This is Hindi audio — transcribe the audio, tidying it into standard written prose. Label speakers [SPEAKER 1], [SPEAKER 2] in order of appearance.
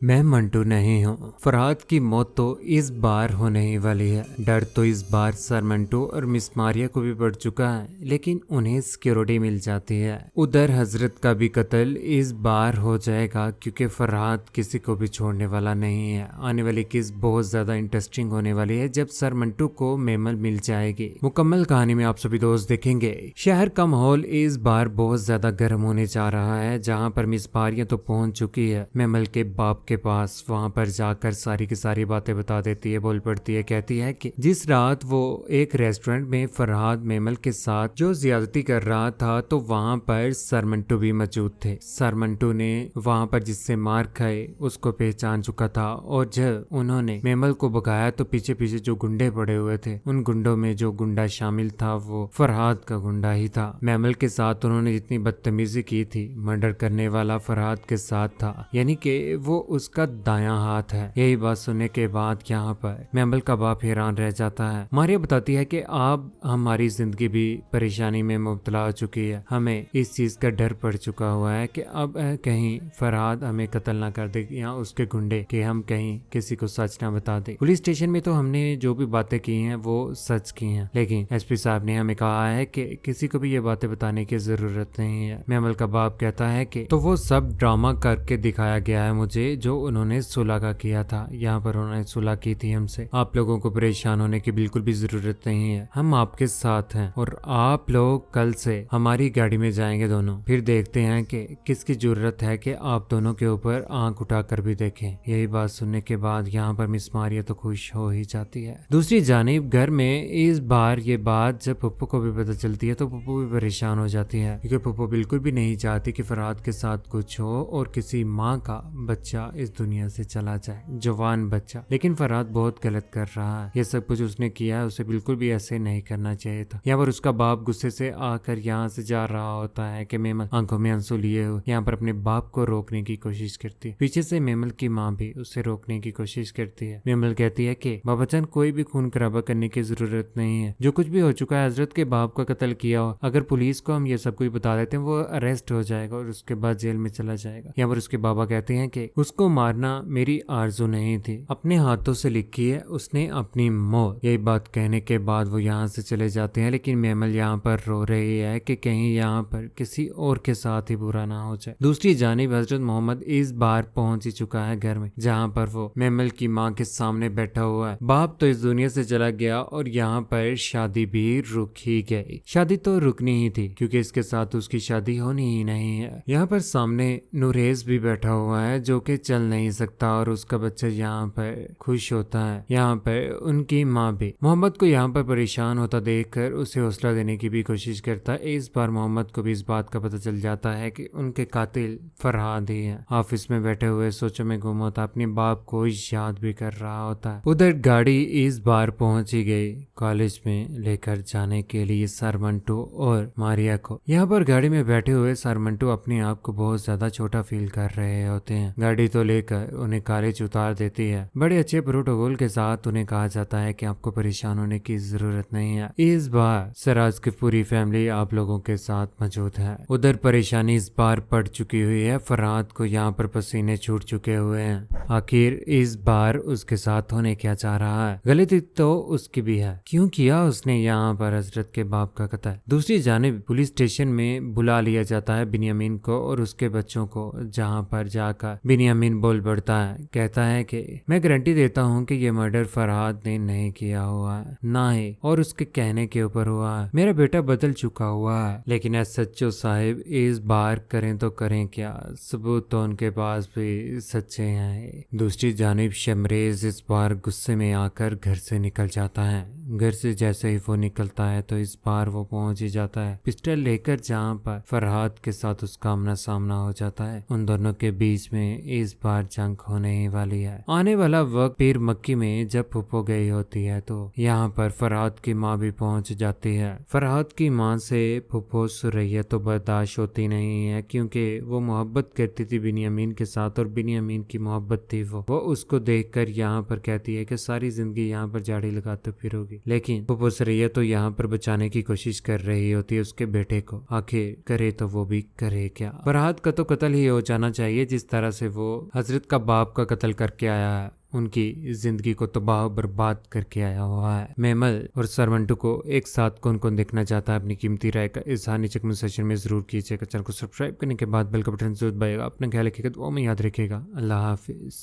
[SPEAKER 1] मैं मंटू नहीं हूँ। फरहाद की मौत तो इस बार होने ही वाली है। डर तो इस बार सर मंटू और मिस मारिया को भी पड़ चुका है, लेकिन उन्हें सिक्योरिटी मिल जाती है। उधर हजरत का भी कत्ल इस बार हो जाएगा, क्योंकि फरहाद किसी को भी छोड़ने वाला नहीं है। आने वाली किस बहुत ज्यादा इंटरेस्टिंग होने वाली है जब सर मंटू को मेमल मिल जाएगी। मुकम्मल कहानी में आप सभी दोस्त देखेंगे। शहर का माहौल इस बार बहुत ज्यादा गर्म होने जा रहा है, जहाँ पर मिस मारिया तो पहुंच चुकी है मेमल के बाप के पास। वहां पर जाकर सारी की सारी बातें बता देती है, बोल पड़ती है, कहती है कि जिस रात वो एक रेस्टोरेंट में फरहाद मेमल के साथ जो ज्यादती कर रहा था, तो वहां पर सर मंटू भी मौजूद थे। सर मंटू ने वहां पर जिससे मार खाए उसको पहचान चुका था, और जब उन्होंने मेमल को भगाया तो पीछे पीछे जो गुंडे पड़े हुए थे, उन गुंडों में जो गुंडा शामिल था वो फरहाद का गुंडा ही था। मेमल के साथ उन्होंने जितनी बदतमीजी की थी, मर्डर करने वाला फरहाद के साथ था, यानी कि वो उसका दायां हाथ है। यही बात सुनने के बाद यहाँ पर मेमल का बाप हैरान रह जाता है। मारिया बताती है कि अब हमारी जिंदगी भी परेशानी में मुब्तला हो चुकी है। हमें इस चीज का डर पड़ चुका हुआ है कि अब कहीं फरहाद हमें कत्ल ना कर दे या उसके गुंडे, कि हम कहीं किसी को सच ना बता दे। पुलिस स्टेशन में तो हमने जो भी बातें की हैं वो सच की हैं, लेकिन एसपी साहब ने हमें कहा है कि किसी को भी ये बातें बताने की जरूरत नहीं है। मेमल का बाप कहता है कि तो वो सब ड्रामा करके दिखाया गया है मुझे, जो उन्होंने सुलह का किया था। यहाँ पर उन्होंने सुलह की थी हमसे। आप लोगों को परेशान होने की बिल्कुल भी जरूरत नहीं है, हम आपके साथ हैं, और आप लोग कल से हमारी गाड़ी में जाएंगे दोनों। फिर देखते हैं कि किसकी जरूरत है कि आप दोनों के ऊपर आंख उठाकर भी देखें। यही बात सुनने के बाद यहाँ पर मिस मारिया तो खुश हो ही जाती है। दूसरी जानिब घर में इस बार ये बात जब पप्पू को भी पता चलती है तो पप्पू भी परेशान हो जाती है, क्योंकि पप्पू बिल्कुल भी नहीं चाहती कि फरहाद के साथ कुछ हो और किसी माँ का बच्चा इस दुनिया से चला जाए, जवान बच्चा। लेकिन फरहाद बहुत गलत कर रहा है। ये सब कुछ उसने किया है, उसे बिल्कुल भी ऐसे नहीं करना चाहिए था। यहाँ पर उसका बाप गुस्से से आकर यहाँ से जा रहा होता है कि मेमल आंखों में आंसू लिए हुए यहाँ पर अपने बाप को रोकने की कोशिश करती है। पीछे से मेमल की माँ भी उसे रोकने की कोशिश करती है। मेमल कहती है कि बाबाजान, कोई भी खून खराबा करने की जरूरत नहीं है। जो कुछ भी हो चुका है, हजरत के बाप का कत्ल किया हो, अगर पुलिस को हम ये सब कुछ बता देते हैं वो अरेस्ट हो जाएगा और उसके बाद जेल में चला जाएगा। यहाँ पर उसके बाबा कहते हैं कि उसको मारना मेरी आरजू नहीं थी, अपने हाथों से लिखी है उसने अपनी मौत। यही बात कहने के बाद वो यहाँ से चले जाते हैं, लेकिन मेमल यहाँ पर रो रही है कि कहीं यहाँ पर किसी और के साथ ही बुरा ना हो जाए। दूसरी जानिब हजरत मोहम्मद इस बार पहुंच ही चुका है घर में, जहाँ पर वो मेमल की माँ के सामने बैठा हुआ है। बाप तो इस दुनिया से चला गया और यहाँ पर शादी भी रुक ही गई। शादी तो रुकनी ही थी, क्योंकि इसके साथ उसकी शादी होनी ही नहीं है। यहाँ पर सामने नूरेज भी बैठा हुआ है, जो कि चल नहीं सकता, और उसका बच्चा यहाँ पर खुश होता है। यहाँ पर उनकी माँ भी मोहम्मद को यहाँ पर परेशान होता देखकर उसे हौसला देने की भी कोशिश करता है। इस बार मोहम्मद को भी इस बात का पता चल जाता है कि उनके कातिल फरहाद ही है। ऑफिस में बैठे हुए सोचों में गुम होता, अपने बाप को याद भी कर रहा होता है। उधर गाड़ी इस बार पहुंच ही गई कॉलेज में लेकर जाने के लिए सर मंटू और मारिया को। यहाँ पर गाड़ी में बैठे हुए सर मंटू अपने आप को बहुत ज्यादा छोटा फील कर रहे होते हैं। गाड़ी तो लेकर उन्हें कॉलेज उतार देती है। बड़े अच्छे प्रोटोकॉल के साथ उन्हें कहा जाता है कि आपको परेशान होने की जरूरत नहीं है। इस बार सराज की पूरी फैमिली आप लोगों के साथ मौजूद है। उधर परेशानी इस बार पड़ चुकी हुई है। फरहाद को यहाँ पर पसीने छूट चुके हुए हैं। आखिर इस बार उसके साथ होने क्या चाह रहा है? गलती तो उसकी भी है, क्यों किया उसने यहाँ पर हजरत के बाप का कत्ल। दूसरी जानिब पुलिस स्टेशन में बुला लिया जाता है बिन्यामीन को और उसके बच्चों को, जहाँ पर जाकर बिन्यामीन बोल पड़ता है, कहता है कि मैं गारंटी देता हूँ कि ये मर्डर फरहाद ने नहीं किया हुआ है, ना ही और उसके कहने के ऊपर हुआ है। मेरा बेटा बदल चुका हुआ है, लेकिन एसएचओ साहिब इस बार करें तो करें क्या, सबूत तो उनके पास भी सच्चे हैं। दूसरी जानिब शमरेज इस बार गुस्से में आकर घर से निकल जाता है। घर से जैसे ही वो निकलता है तो इस बार वो पहुंच ही जाता है पिस्टल लेकर, जहाँ पर फरहाद के साथ उसका आमना सामना हो जाता है। उन दोनों के बीच में इस बार जंग होने ही वाली है। आने वाला वक्त पीर मक्की में जब फुप्पो गई होती है तो यहाँ पर फरहाद की माँ भी पहुंच जाती है। फरहाद की माँ से फुप्पो सुरैया तो बर्दाश्त होती नहीं है, क्योंकि वो मोहब्बत करती थी बिन्यामीन के साथ और बिन्यामीन की मोहब्बत थी वो उसको देखकर यहाँ पर कहती है कि सारी जिंदगी यहाँ पर झाड़ी लगाते फिरोगी। लेकिन फुप्पो सरैया तो यहाँ पर बचाने की कोशिश कर रही होती है उसके बेटे को। आखिर करे तो वो भी करे क्या। फरहाद का तो कत्ल ही हो जाना चाहिए जिस तरह से वो हजरत का बाप का कत्ल करके आया है, उनकी जिंदगी को तबाह बर्बाद करके आया हुआ है। मेमल और सरवंटू को एक साथ कौन कौन देखना चाहता है, अपनी कीमती राय का इजहार नीचे कमेंट सेक्शन में जरूर कीजिएगा। चैनल को सब्सक्राइब करने के बाद बेल का बटन जरूर दबाइएगा। अपना ख्याल रखिएगा, दुआ में याद रखिएगा। अल्लाह हाफिज।